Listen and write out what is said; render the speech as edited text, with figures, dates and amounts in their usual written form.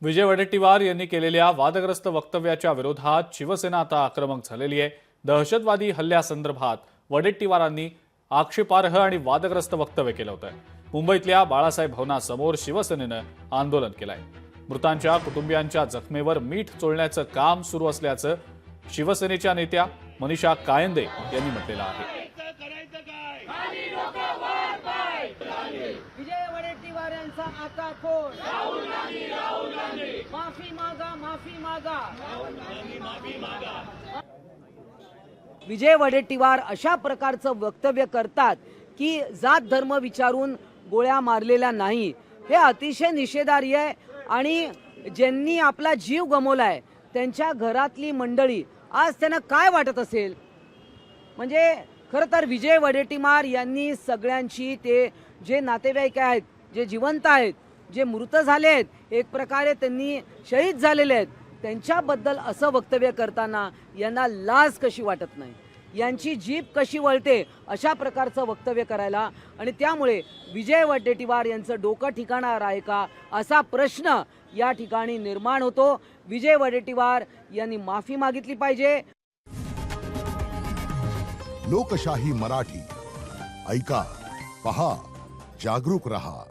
विजय वडेट्टीवार यांनी केलेल्या वादग्रस्त वक्तव्याच्या विरोधात शिवसेना आता आक्रमक झालेली आहे। दहशतवादी हल्ल्यासंदर्भात वडेट्टीवारांनी आक्षेपार्ह आणि वादग्रस्त वक्तव्य केलं होतं। मुंबईतल्या बाळासाहेब भवनासमोर शिवसेनेनं आंदोलन केलंय। मृतांच्या कुटुंबियांच्या जखमेवर मीठ चोळण्याचं काम सुरू असल्याचं शिवसेनेच्या नेत्या मनीषा कायंदे यांनी म्हटलेलं आहे। विजय वडेट्टीवार यांचा आता फोन माफी मागा, माफी मागा। विजय वडेट्टीवार अशा प्रकारचं वक्तव्य करतात की जात धर्म विचारून गोळ्या मारलेल्या नाही, हे अतिशय निषेधार्ह आहे। आणि ज्यांनी आपला जीव गमावलाय त्यांच्या घरातली मंडळी आज त्यांना काय वाटत असेल। म्हणजे खरं तर विजय वडेट्टीवार यांनी सगळ्यांची, ते जे नातेवाईक आहेत, जे जिवंत आहेत, जे मृत झाले आहेत, एक प्रकारे त्यांनी शहीद झालेले आहेत, त्यांच्याबद्दल असं वक्तव्य करताना यांना लाज कशी वाटत नाही, यांची जीभ कशी वळते अशा प्रकारचं वक्तव्य करायला। आणि त्यामुळे विजय वडेट्टीवार यांचं डोकं ठिकाणावर आहे का असा प्रश्न या ठिकाणी निर्माण होतो। विजय वडेट्टीवार यांनी माफी मागितली पाहिजे। लोकशाही मराठी ऐका, पहा, जागरूक रहा।